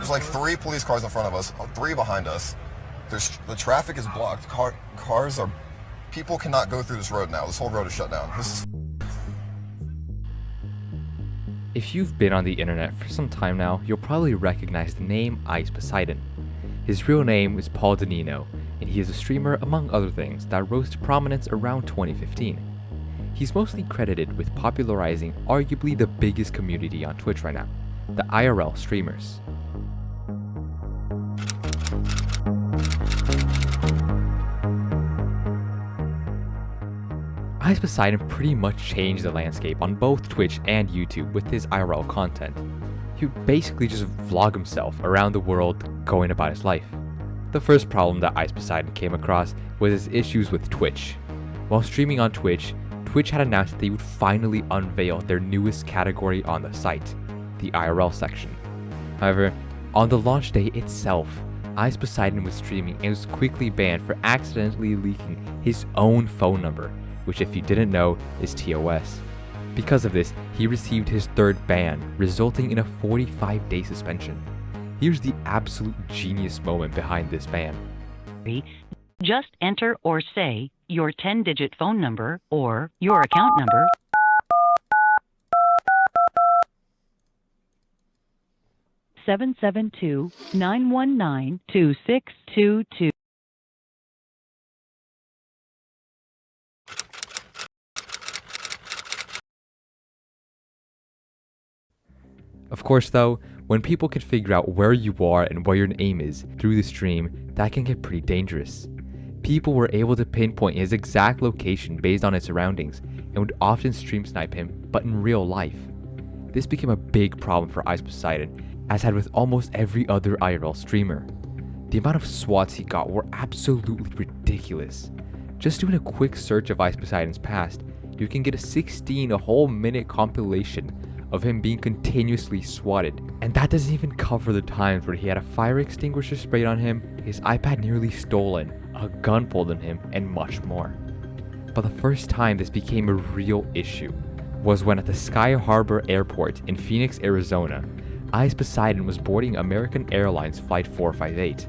There's like 3 police cars in front of us, 3 behind us. The traffic is blocked. People cannot go through this road now. This whole road is shut down. This is. If you've been on the internet for some time now, you'll probably recognize the name 𝐼𝐴_Poseidon. His real name is Paul Denino, and he is a streamer among other things that rose to prominence around 2015. He's mostly credited with popularizing arguably the biggest community on Twitch right now, the IRL streamers. 𝐼𝐴_Poseidon pretty much changed the landscape on both Twitch and YouTube with his IRL content. He would basically just vlog himself around the world going about his life. The first problem that 𝐼𝐴_Poseidon came across was his issues with Twitch. While streaming on Twitch, Twitch had announced that they would finally unveil their newest category on the site, the IRL section. However, on the launch day itself, 𝐼𝐴_Poseidon was streaming and was quickly banned for accidentally leaking his own phone number, which if you didn't know is TOS. Because of this, he received his 3rd ban, resulting in a 45-day suspension. Here's the absolute genius moment behind this ban. Just enter or say your 10-digit phone number or your account number. (772-919-2622). Of course though, when people can figure out where you are and where your name is through the stream, that can get pretty dangerous. People were able to pinpoint his exact location based on his surroundings and would often stream snipe him, but in real life. This became a big problem for 𝐼𝐴_Poseidon, as had with almost every other IRL streamer. The amount of swats he got were absolutely ridiculous. Just doing a quick search of 𝐼𝐴_Poseidon's past, you can get a 16-whole-minute compilation of him being continuously swatted, and that doesn't even cover the times where he had a fire extinguisher sprayed on him, his iPad nearly stolen, a gun pulled on him, and much more. But the first time this became a real issue was when at the Sky Harbor Airport in Phoenix, Arizona, 𝐼𝐴_Poseidon was boarding American Airlines Flight 458.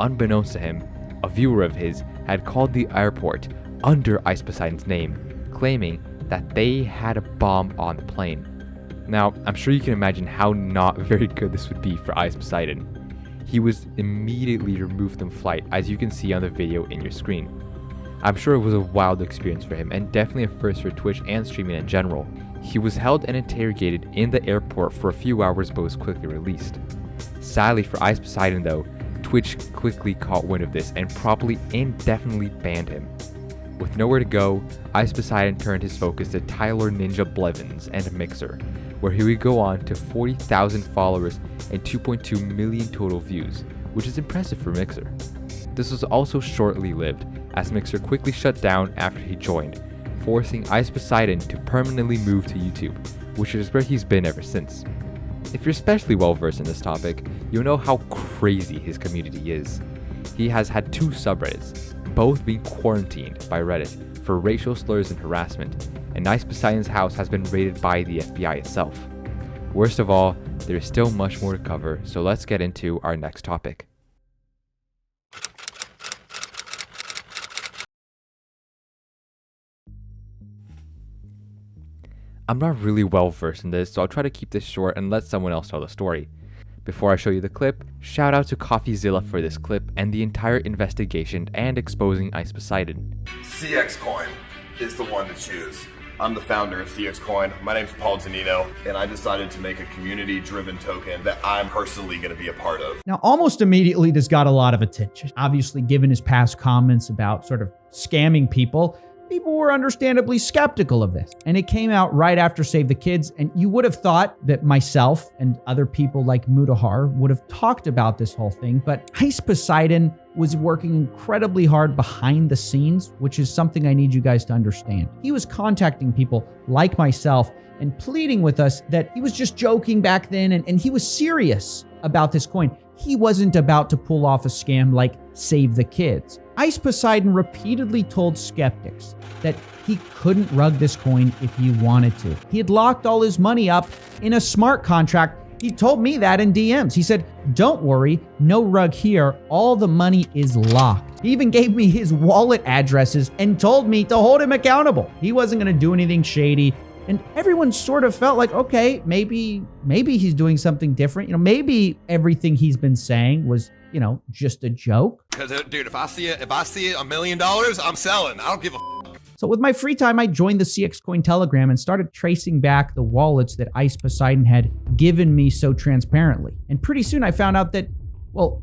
Unbeknownst to him, a viewer of his had called the airport under 𝐼𝐴_Poseidon's name, claiming that they had a bomb on the plane. Now, I'm sure you can imagine how not very good this would be for 𝐼𝐴_Poseidon. He was immediately removed from flight, as you can see on the video in your screen. I'm sure it was a wild experience for him and definitely a first for Twitch and streaming in general. He was held and interrogated in the airport for a few hours but was quickly released. Sadly for 𝐼𝐴_Poseidon though, Twitch quickly caught wind of this and promptly indefinitely banned him. With nowhere to go, 𝐼𝐴_Poseidon turned his focus to Tyler Ninja Blevins and Mixer, where he would go on to 40,000 followers and 2.2 million total views, which is impressive for Mixer. This was also shortly lived, as Mixer quickly shut down after he joined, forcing 𝐼𝐴_Poseidon to permanently move to YouTube, which is where he's been ever since. If you're especially well versed in this topic, you'll know how crazy his community is. He has had 2 subreddits, both being quarantined by Reddit for racial slurs and harassment, and 𝐼𝐴_Poseidon's house has been raided by the FBI itself. Worst of all, there is still much more to cover, so let's get into our next topic. I'm not really well versed in this, so I'll try to keep this short and let someone else tell the story. Before I show you the clip, shout out to cxcoin for this clip and the entire investigation and exposing 𝐼𝐴_Poseidon. cxcoin is the one to choose. I'm the founder of cxcoin. My name's Paul Denino, and I decided to make a community-driven token that I'm personally going to be a part of. Now, almost immediately, this got a lot of attention. Obviously, given his past comments about sort of scamming people were understandably skeptical of this. And it came out right after Save the Kids, and you would have thought that myself and other people like Mutahar would have talked about this whole thing, but 𝐼𝐴_Poseidon was working incredibly hard behind the scenes, which is something I need you guys to understand. He was contacting people like myself and pleading with us that he was just joking back then, and he was serious about this coin. He wasn't about to pull off a scam like Save the Kids. 𝐼𝐴_Poseidon repeatedly told skeptics that he couldn't rug this coin if he wanted to. He had locked all his money up in a smart contract He told me that in DMs. He said, don't worry, no rug here. All the money is locked. He even gave me his wallet addresses and told me to hold him accountable. He wasn't going to do anything shady. And everyone sort of felt like, okay, maybe he's doing something different. Maybe everything he's been saying was, just a joke. Because, dude, if I see it $1 million, I'm selling. I don't give a So with my free time, I joined the cxcoin Telegram and started tracing back the wallets that iceposeidon had given me so transparently. And pretty soon I found out that,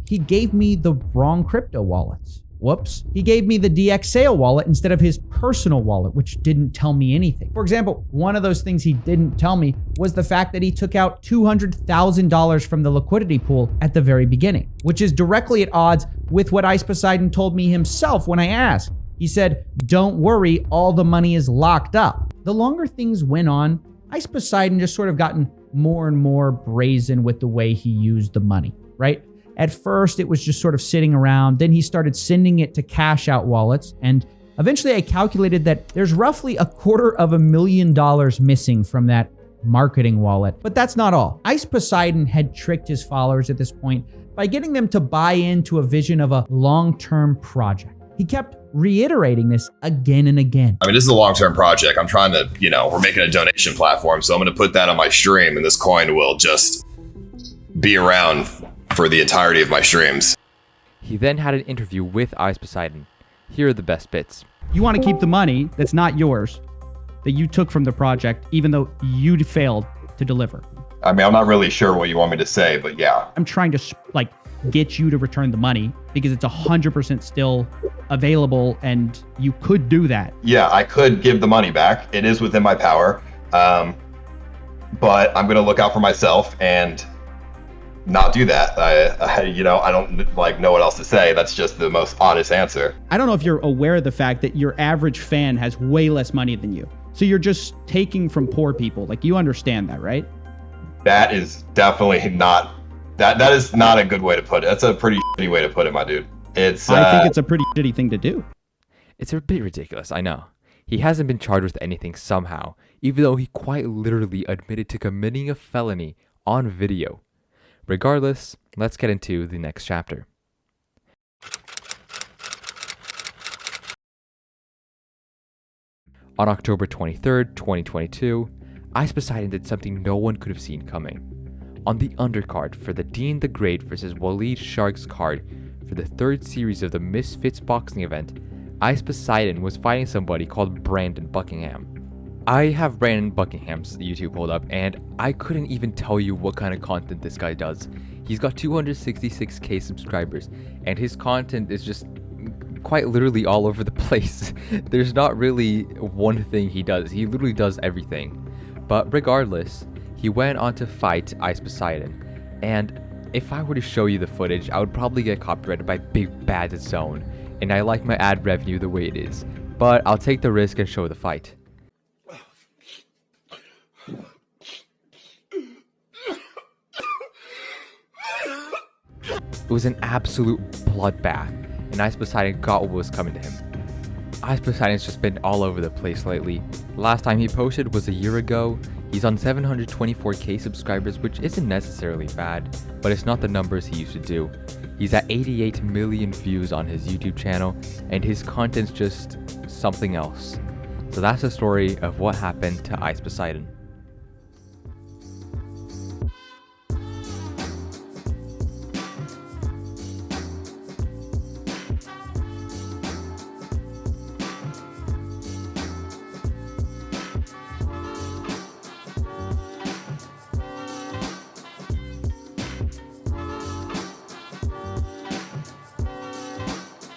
he gave me the wrong crypto wallets. Whoops. He gave me the 𝐥𝐤𝐤 wallet instead of his personal wallet, which didn't tell me anything. For example, one of those things he didn't tell me was the fact that he took out $200,000 from the liquidity pool at the very beginning, which is directly at odds with what iceposeidon told me himself when I asked. He said, don't worry, all the money is locked up. The longer things went on, iceposeidon just sort of gotten more and more brazen with the way he used the money, right? At first, it was just sort of sitting around. Then he started sending it to cash out wallets. And eventually I calculated that there's roughly $250,000 missing from that marketing wallet. But that's not all. iceposeidon had tricked his followers at this point by getting them to buy into a vision of a long-term project. He kept reiterating this again and again. I mean, this is a long-term project. I'm trying to, we're making a donation platform, so I'm going to put that on my stream, and this coin will just be around for the entirety of my streams. He then had an interview with iceposeidon. Here are the best bits. You want to keep the money that's not yours, that you took from the project, even though you failed to deliver. I mean, I'm not really sure what you want me to say, but yeah. I'm trying to get you to return the money because it's 100% still available and you could do that. Yeah, I could give the money back. It is within my power. But I'm going to look out for myself and not do that. I don't know what else to say. That's just the most honest answer. I don't know if you're aware of the fact that your average fan has way less money than you. So you're just taking from poor people. You understand that, right? That is definitely not, that is not a good way to put it. That's a pretty shitty way to put it, my dude. I think it's a pretty shitty thing to do. It's a bit ridiculous, I know. He hasn't been charged with anything somehow, even though he quite literally admitted to committing a felony on video. Regardless, let's get into the next chapter. On October 23rd, 2022, iceposeidon did something no one could have seen coming. On the undercard for the Dean the Great vs. 𝐦𝐤𝐤𝐿 card for the third series of the Misfits boxing event, iceposeidon was fighting somebody called Brandon Buckingham. I have Brandon Buckingham's YouTube pulled up, and I couldn't even tell you what kind of content this guy does. He's got 266k subscribers, and his content is just quite literally all over the place. There's not really one thing he does. He literally does everything. But regardless, he went on to fight iceposeidon, and if I were to show you the footage, I would probably get copyrighted by Big Bad Zone, and I like my ad revenue the way it is. But I'll take the risk and show the fight. It was an absolute bloodbath, and iceposeidon got what was coming to him. iceposeidon's just been all over the place lately. The last time he posted was a year ago. He's on 724k subscribers, which isn't necessarily bad, but it's not the numbers he used to do. He's at 88 million views on his YouTube channel, and his content's just something else. So that's the story of what happened to iceposeidon.